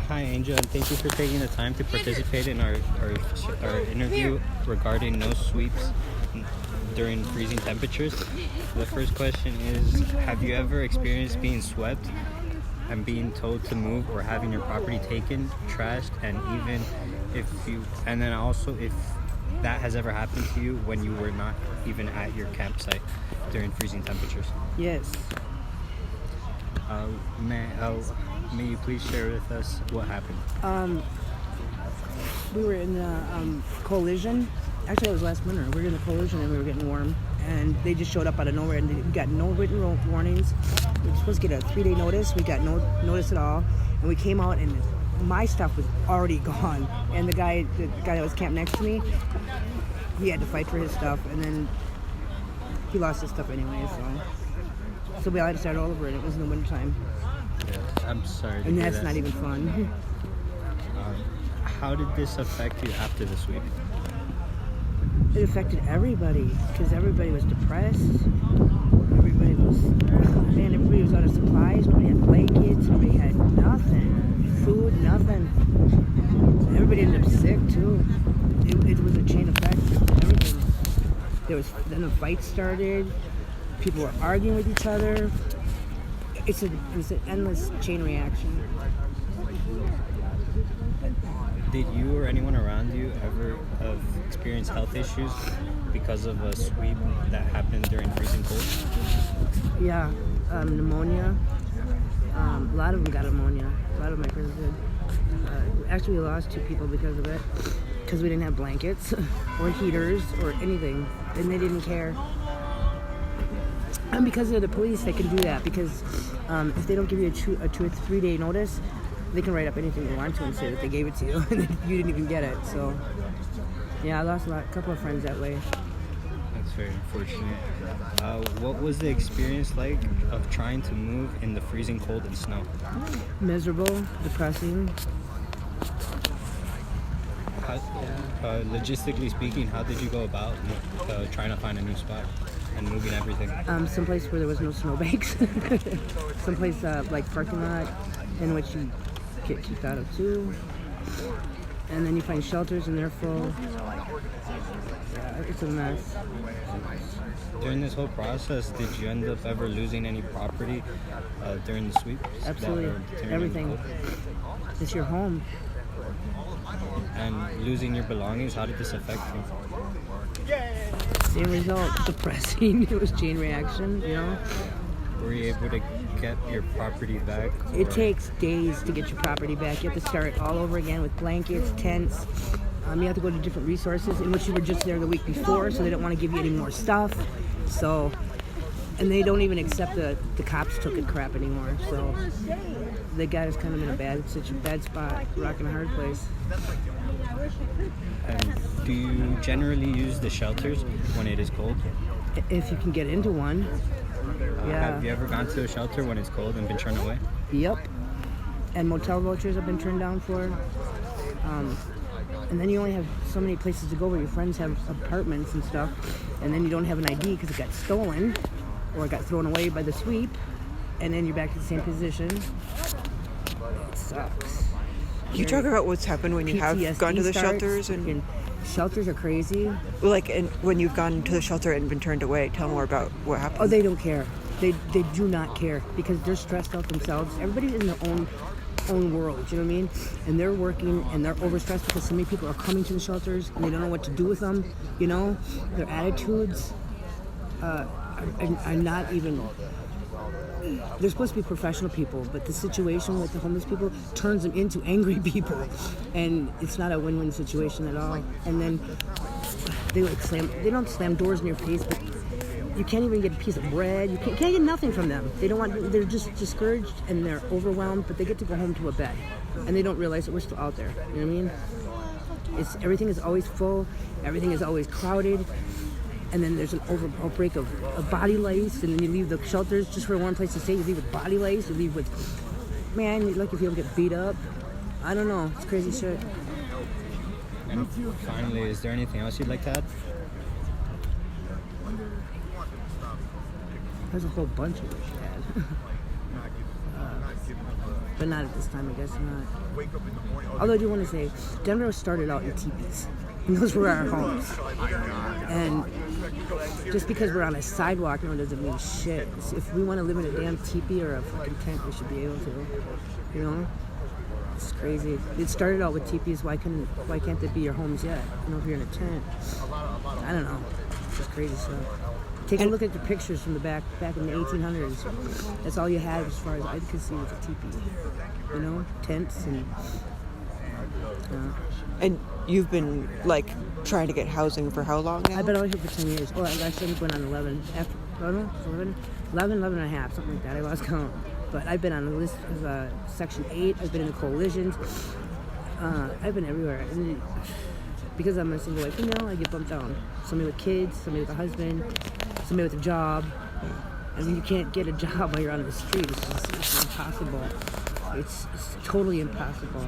Hi, Angel, and thank you for taking the time to participate in our interview regarding no sweeps during freezing temperatures. The first question is, have you ever experienced being swept and being told to move, or having your property taken, trashed, and then also if that has ever happened to you when you were not even at your campsite during freezing temperatures? Yes. May you please share with us what happened? We were in the collision. Actually, it was last winter. We were in the collision and we were getting warm. And they just showed up out of nowhere, and we got no written warnings. We were supposed to get a 3-day notice. We got no notice at all. And we came out, and my stuff was already gone. And the guy that was camped next to me, he had to fight for his stuff. And then he lost his stuff anyway, so we had to start all over, and it was in the wintertime. Yeah, I'm sorry. And that's not even fun. How did this affect you after the sweep? It affected everybody, because everybody was depressed. Everybody was out of supplies. Nobody had blankets. Nobody had nothing. Food, nothing. Everybody ended up sick too. It was a chain effect. Everything. Then the fight started. People were arguing with each other. It's an endless chain reaction. Did you or anyone around you ever have experienced health issues because of a sweep that happened during freezing cold? Yeah, pneumonia. A lot of them got pneumonia. A lot of my friends did. Actually, we lost 2 people because of it, because we didn't have blankets or heaters or anything, and they didn't care. And because they're the police, they can do that, because if they don't give you a 2 or 3-day notice, they can write up anything they want to and say that they gave it to you and you didn't even get it. So, yeah, I lost a couple of friends that way. That's very unfortunate. What was the experience like of trying to move in the freezing cold and snow? Miserable, depressing. Logistically speaking, how did you go about trying to find a new spot and moving everything? Someplace where there was no snowbanks. Someplace like parking lot in which you get kicked out of too. And then you find shelters and they're full. Yeah, it's a mess. During this whole process, did you end up ever losing any property during the sweep? Absolutely. Everything. It's your home. And losing your belongings, how did this affect you? Same result, depressing. It was chain reaction, you know. Were you able to get your property back? It takes days to get your property back. You have to start all over again with blankets, tents. You have to go to different resources in which you were just there the week before, so they don't want to give you any more stuff. So, and they don't even accept the cops took it crap anymore. So they got us kind of in a bad spot, rock and a hard place. And do you generally use the shelters when it is cold? If you can get into one. Yeah. Have you ever gone to a shelter when it's cold and been turned away? Yep. And motel vouchers have been turned down for. And then you only have so many places to go where your friends have apartments and stuff, and then you don't have an ID because it got stolen or it got thrown away by the sweep, and then you're back to the same position. It sucks. Can you talk about what's happened when you have gone to the shelters? And shelters are crazy. Like, and when you've gone to the shelter and been turned away, tell more about what happened. Oh, they don't care. They do not care because they're stressed out themselves. Everybody's in their own world, you know what I mean? And they're working and they're overstressed because so many people are coming to the shelters and they don't know what to do with them, you know? Their attitudes are not even... They're supposed to be professional people, but the situation with the homeless people turns them into angry people, and it's not a win-win situation at all. And then they don't slam doors in your face, but you can't even get a piece of bread. You can't get nothing from them. They're just discouraged and they're overwhelmed, but they get to go home to a bed, and they don't realize that we're still out there. You know what I mean? Everything is always full, everything is always crowded. And then there's an outbreak of body lice, and then you leave the shelters just for one place to stay. You leave with body lice, you leave with, man, like if you get beat up. I don't know, it's crazy shit. And finally, is there anything else you'd like to add? There's a whole bunch of it, but not at this time, I guess not. Although I do want to say, Denver started out in teepees. And those were our homes. And just because we're on a sidewalk, no, doesn't mean shit. If we want to live in a damn teepee or a fucking tent, we should be able to. You know? It's crazy. It started out with teepees. Why can't they be your homes yet? You know, if you're in a tent. I don't know. It's just crazy stuff. Take a look at the pictures from the back in the 1800s. That's all you had as far as I could see was a teepee. You know, tents and. And you've been like trying to get housing for how long now? I've been out here for 10 years. Oh, actually, I went on 11. After, I don't know, 11 and a half, something like that. I lost count. But I've been on the list of Section 8. I've been in the coalitions. I've been everywhere. And because I'm a single white female, I get bumped down. Somebody with kids, somebody with a husband, somebody with a job. And you can't get a job while you're on the street. It's impossible. It's totally impossible.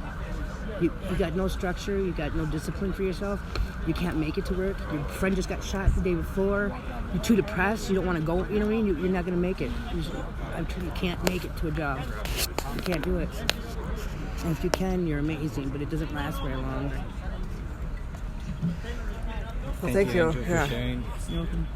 You got no structure, you got no discipline for yourself, you can't make it to work, your friend just got shot the day before, you're too depressed, you don't want to go, you know what I mean? You're not going to make it. You can't make it to a job. You can't do it. And if you can, you're amazing, but it doesn't last very long. Well, thank you. Angel, for sharing. You're welcome.